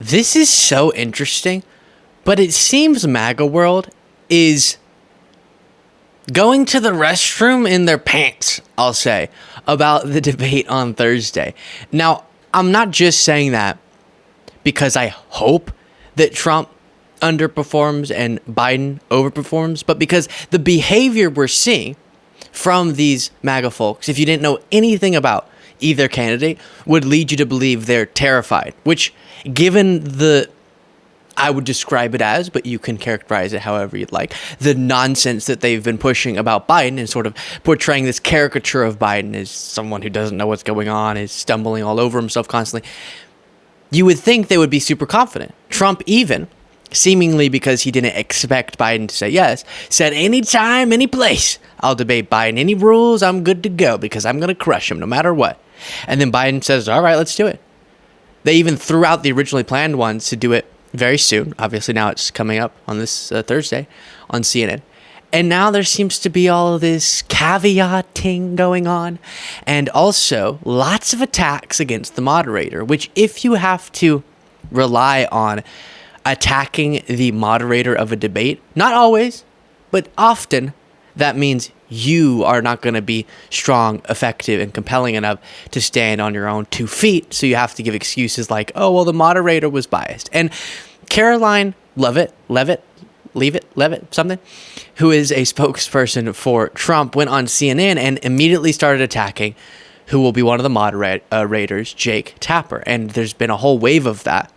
This is so interesting, but it seems MAGA world is going to the restroom in their pants, I'll say, about the debate on Thursday. Now, I'm not just saying that because I hope that Trump underperforms and Biden overperforms, but because the behavior we're seeing from these MAGA folks, if you didn't know anything about either candidate, would lead you to believe they're terrified, which, given the, I would describe it as, but you can characterize it however you'd like, the nonsense that they've been pushing about Biden and sort of portraying this caricature of Biden as someone who doesn't know what's going on, is stumbling all over himself constantly, you would think they would be super confident. Trump even, seemingly because he didn't expect Biden to say yes, said anytime, any place, I'll debate Biden. Any rules, I'm good to go because I'm going to crush him no matter what. And then Biden says, all right, let's do it. They even threw out the originally planned ones to do it very soon. Obviously, now it's coming up on this Thursday on CNN. And now there seems to be all of this caveating going on. And also lots of attacks against the moderator, which if you have to rely on attacking the moderator of a debate, not always, but often, that means you are not going to be strong, effective, and compelling enough to stand on your own 2 feet. So you have to give excuses like, oh, well, the moderator was biased. And Karoline Leavitt, something, who is a spokesperson for Trump, went on CNN and immediately started attacking who will be one of the moderators, Jake Tapper. And there's been a whole wave of that.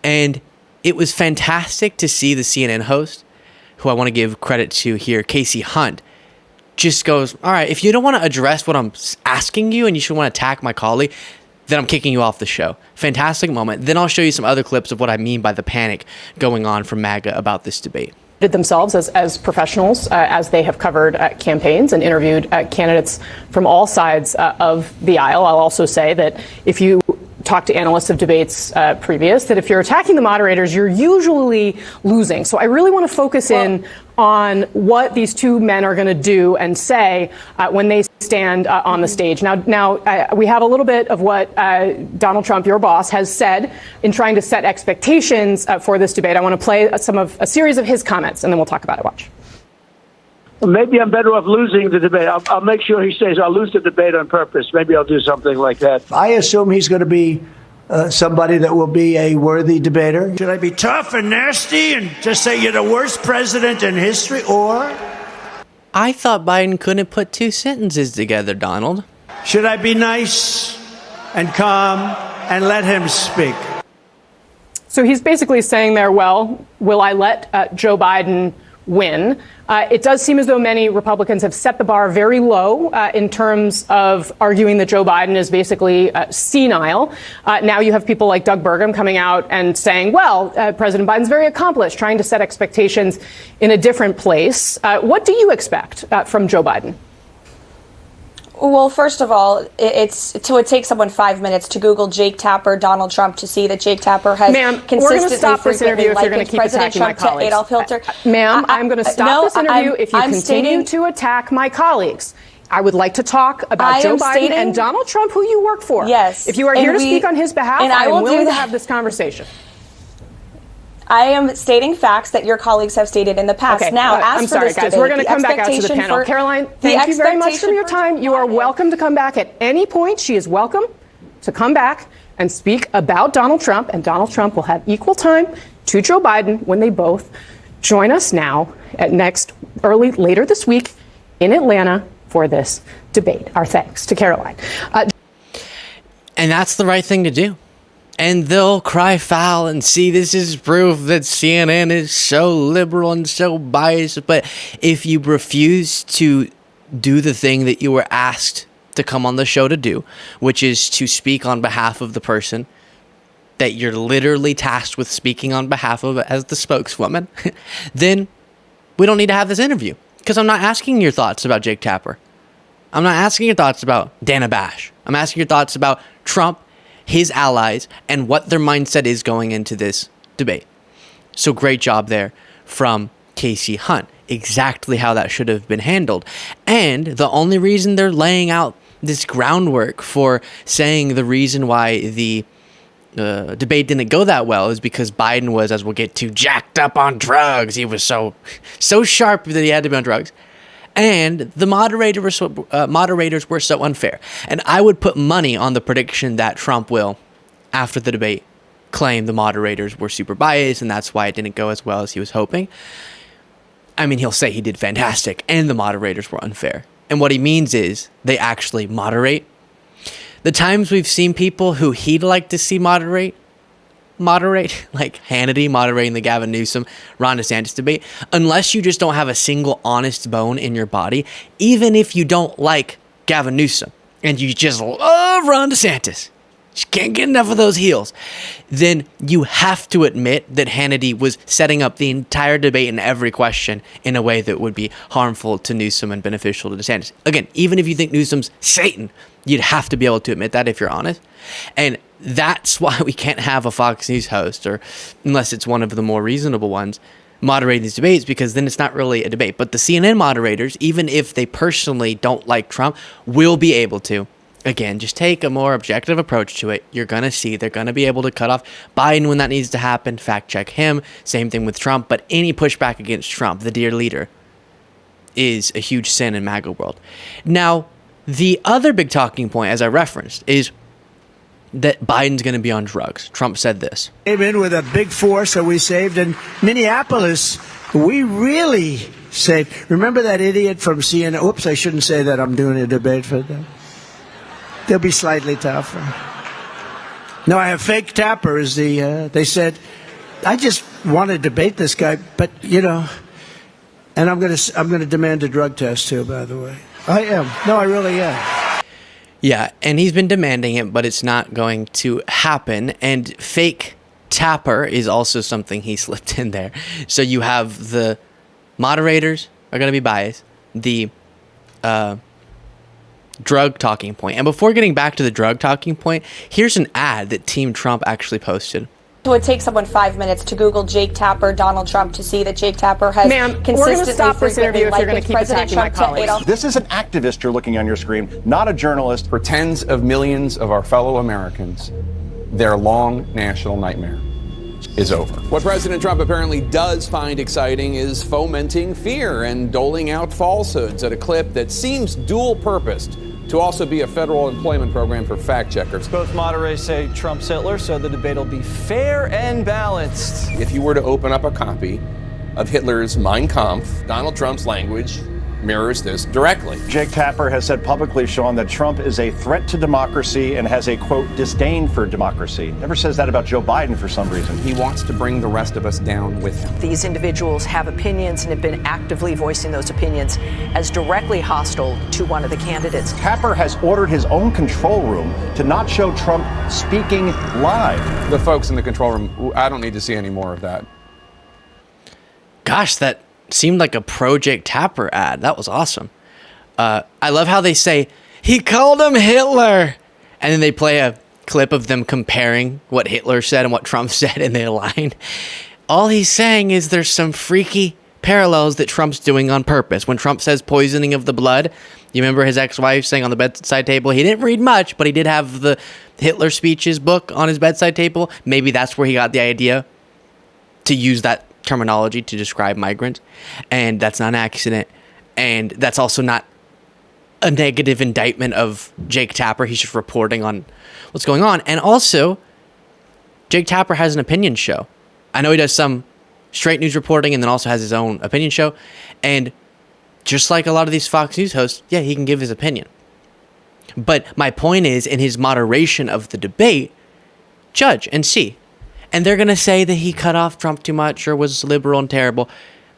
And it was fantastic to see the CNN host, who I want to give credit to here, Kasie Hunt, just goes, all right, if you don't want to address what I'm asking you and you should want to attack my colleague, then I'm kicking you off the show. Fantastic moment. Then I'll show you some other clips of what I mean by the panic going on from MAGA about this debate. Themselves as professionals, as they have covered campaigns and interviewed candidates from all sides of the aisle. I'll also say that if you talk to analysts of debates previous, that if you're attacking the moderators, you're usually losing. So I really want to focus in on what these two men are going to do and say when they stand on the stage. Now, we have a little bit of what Donald Trump, your boss, has said in trying to set expectations for this debate. I want to play a series of his comments, and then we'll talk about it. Watch. Well, maybe I'm better off losing the debate. I'll make sure he says I'll lose the debate on purpose. Maybe I'll do something like that. I assume he's going to be somebody that will be a worthy debater. Should I be tough and nasty and just say you're the worst president in history, or? I thought Biden couldn't put 2 sentences together, Donald. Should I be nice and calm and let him speak? So he's basically saying there, well, will I let Joe Biden win? It does seem as though many Republicans have set the bar very low in terms of arguing that Joe Biden is basically senile. Now you have people like Doug Burgum coming out and saying, well, President Biden's very accomplished, trying to set expectations in a different place. What do you expect from Joe Biden? Well, first of all, it would take someone 5 minutes to Google Jake Tapper, Donald Trump, to see that Jake Tapper has consistently frequently likened President Trump to Adolf Hitler. Ma'am, I'm going to stop this interview if you continue to attack my colleagues. I would like to talk about Joe Biden and Donald Trump, who you work for. Yes. If you are here to speak on his behalf, I am willing to have this conversation. I am stating facts that your colleagues have stated in the past. Okay. Now, I'm sorry, guys. We're going to come back out to the panel. Karoline, thank you very much for your time. You are welcome to come back at any point. She is welcome to come back and speak about Donald Trump, and Donald Trump will have equal time to Joe Biden when they both join us now at later this week in Atlanta for this debate. Our thanks to Karoline. And that's the right thing to do. And they'll cry foul and see this is proof that CNN is so liberal and so biased. But if you refuse to do the thing that you were asked to come on the show to do, which is to speak on behalf of the person that you're literally tasked with speaking on behalf of as the spokeswoman, then we don't need to have this interview. Because I'm not asking your thoughts about Jake Tapper. I'm not asking your thoughts about Dana Bash. I'm asking your thoughts about Trump, his allies, and what their mindset is going into this debate. So great job there from Kasie Hunt. Exactly how that should have been handled. And the only reason they're laying out this groundwork for saying the reason why the debate didn't go that well is because Biden was, as we'll get to, jacked up on drugs. He was so sharp that he had to be on drugs. And the moderators were so unfair. And I would put money on the prediction that Trump will, after the debate, claim the moderators were super biased and that's why it didn't go as well as he was hoping. I mean, he'll say he did fantastic and the moderators were unfair. And what he means is they actually moderate. The times we've seen people who he'd like to see moderate, like Hannity moderating the Gavin Newsom, Ron DeSantis debate, unless you just don't have a single honest bone in your body, even if you don't like Gavin Newsom and you just love Ron DeSantis, just can't get enough of those heels, then you have to admit that Hannity was setting up the entire debate and every question in a way that would be harmful to Newsom and beneficial to DeSantis. Again, even if you think Newsom's Satan, you'd have to be able to admit that if you're honest. And that's why we can't have a Fox News host, or unless it's one of the more reasonable ones, moderate these debates, because then it's not really a debate. But the CNN moderators, even if they personally don't like Trump, will be able to, again, just take a more objective approach to it. You're going to see they're going to be able to cut off Biden when that needs to happen, fact check him, same thing with Trump. But any pushback against Trump, the dear leader, is a huge sin in MAGA world. Now, the other big talking point, as I referenced, is that Biden's going to be on drugs. Trump said this. Came in with a big force that we saved. In Minneapolis, we really saved. Remember that idiot from CNN? Oops, I shouldn't say that. I'm doing a debate for them. They'll be slightly tougher. No, I have fake Tapper as they said, I just want to debate this guy, but, and I'm going to demand a drug test too, by the way. I am. No, I really am. Yeah, and he's been demanding it, but it's not going to happen. And fake Tapper is also something he slipped in there. So you have the moderators are going to be biased. The drug talking point. And before getting back to the drug talking point, here's an ad that Team Trump actually posted. So it takes someone 5 minutes to Google Jake Tapper, Donald Trump, to see that Jake Tapper has consistently, we're going to stop this interview if you're going to keep President attacking my Trump colleagues. This is an activist you're looking on your screen, not a journalist. For tens of millions of our fellow Americans, their long national nightmare is over. What President Trump apparently does find exciting is fomenting fear and doling out falsehoods at a clip that seems dual-purposed to also be a federal employment program for fact-checkers. Both moderators say Trump's Hitler, so the debate will be fair and balanced. If you were to open up a copy of Hitler's Mein Kampf, Donald Trump's language mirrors this directly. Jake Tapper has said publicly, Sean, that Trump is a threat to democracy and has a, quote, disdain for democracy. Never says that about Joe Biden for some reason. He wants to bring the rest of us down with him. These individuals have opinions and have been actively voicing those opinions as directly hostile to one of the candidates. Tapper has ordered his own control room to not show Trump speaking live. The folks in the control room, I don't need to see any more of that. Gosh, that seemed like a pro Jake Tapper ad. That was awesome. I love how they say, he called him Hitler. And then they play a clip of them comparing what Hitler said and what Trump said, and they align. All he's saying is there's some freaky parallels that Trump's doing on purpose. When Trump says poisoning of the blood, you remember his ex-wife saying on the bedside table, he didn't read much, but he did have the Hitler speeches book on his bedside table. Maybe that's where he got the idea to use that terminology to describe migrants, and that's not an accident, and that's also not a negative indictment of Jake Tapper. He's just reporting on what's going on. And also, Jake Tapper has an opinion show. I know he does some straight news reporting and then also has his own opinion show, and just like a lot of these Fox News hosts, yeah, he can give his opinion. But my point is, in his moderation of the debate, judge and see. And they're going to say that he cut off Trump too much or was liberal and terrible,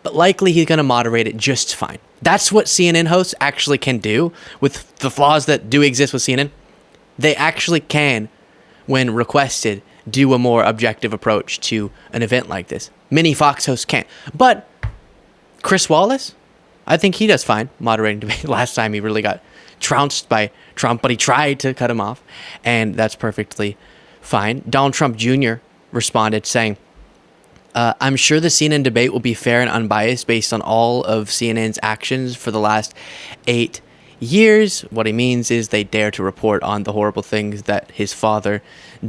but likely he's going to moderate it just fine. That's what CNN hosts actually can do with the flaws that do exist with CNN. They actually can, when requested, do a more objective approach to an event like this. Many Fox hosts can't. But Chris Wallace, I think he does fine moderating debate. Last time he really got trounced by Trump, but he tried to cut him off, and that's perfectly fine. Donald Trump Jr. responded saying, I'm sure the CNN debate will be fair and unbiased based on all of CNN's actions for the last 8 years. What he means is they dare to report on the horrible things that his father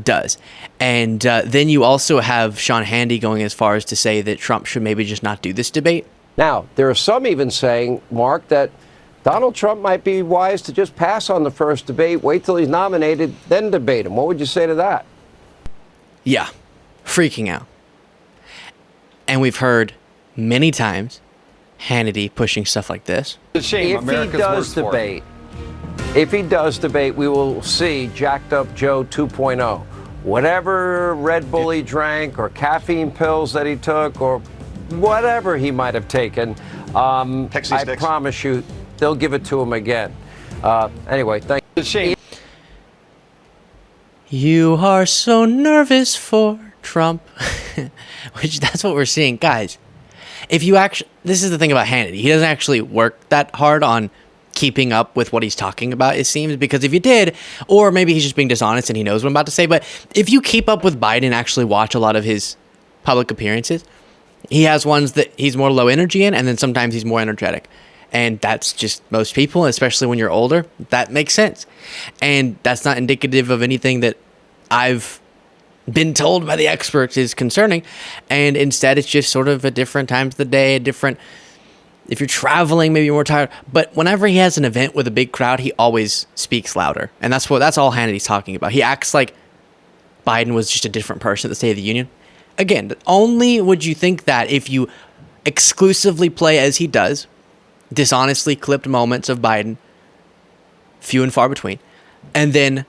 does. And then you also have Sean Hannity going as far as to say that Trump should maybe just not do this debate. Now, there are some even saying, Mark, that Donald Trump might be wise to just pass on the first debate, wait till he's nominated, then debate him. What would you say to that? Yeah, freaking out. And we've heard many times Hannity pushing stuff like this. If he does debate, we will see Jacked Up Joe 2.0. Whatever Red Bull he drank or caffeine pills that he took or whatever he might have taken, I promise you, they'll give it to him again. Anyway, thank you. You are so nervous for Trump. Which that's what we're seeing. Guys, if you actually, this is the thing about Hannity. He doesn't actually work that hard on keeping up with what he's talking about, it seems, because if you did, or maybe he's just being dishonest and he knows what I'm about to say, but if you keep up with Biden, actually watch a lot of his public appearances, he has ones that he's more low energy in, and then sometimes he's more energetic. And that's just most people, especially when you're older. That makes sense. And that's not indicative of anything that I've been told by the experts is concerning. And instead, it's just sort of a different times of the day, a different, if you're traveling, maybe you're more tired. But whenever he has an event with a big crowd, he always speaks louder. And that's all Hannity's talking about. He acts like Biden was just a different person at the State of the Union. Again, only would you think that if you exclusively play as he does, dishonestly clipped moments of Biden, few and far between, and then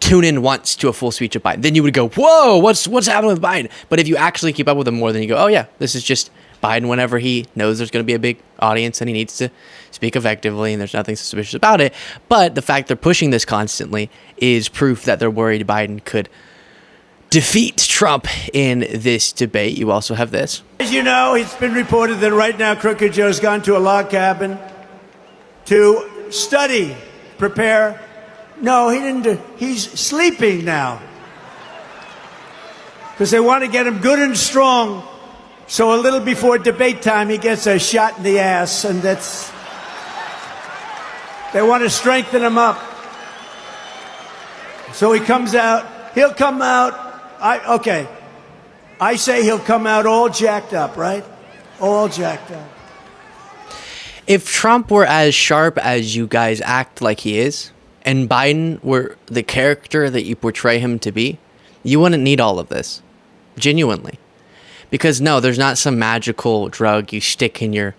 tune in once to a full speech of Biden. Then you would go, whoa, what's happening with Biden? But if you actually keep up with him more, then you go, oh yeah, this is just Biden whenever he knows there's going to be a big audience and he needs to speak effectively and there's nothing suspicious about it. But the fact they're pushing this constantly is proof that they're worried Biden could defeat Trump in this debate. You also have this. As you know, it's been reported that right now Crooked Joe's gone to a log cabin to study, prepare. No, he didn't. He's sleeping now. Because they want to get him good and strong. So a little before debate time, he gets a shot in the ass. And that's... They want to strengthen him up. So he comes out. He'll come out. Okay. I say he'll come out all jacked up, right? All jacked up. If Trump were as sharp as you guys act like he is, and Biden were the character that you portray him to be, you wouldn't need all of this. Genuinely. Because no, there's not some magical drug you stick in your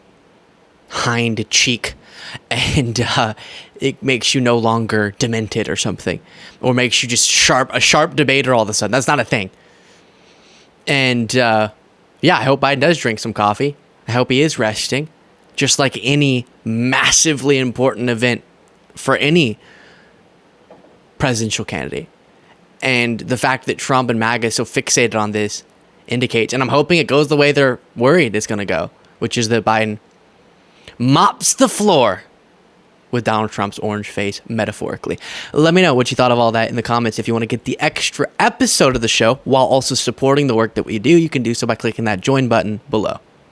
hind cheek and it makes you no longer demented or something. Or makes you just a sharp debater all of a sudden. That's not a thing. And yeah, I hope Biden does drink some coffee. I hope he is resting. Just like any massively important event for any presidential candidate. And the fact that Trump and MAGA is so fixated on this indicates, and I'm hoping it goes the way they're worried it's going to go, which is that Biden mops the floor with Donald Trump's orange face, metaphorically. Let me know what you thought of all that in the comments. If you want to get the extra episode of the show while also supporting the work that we do, you can do so by clicking that join button below.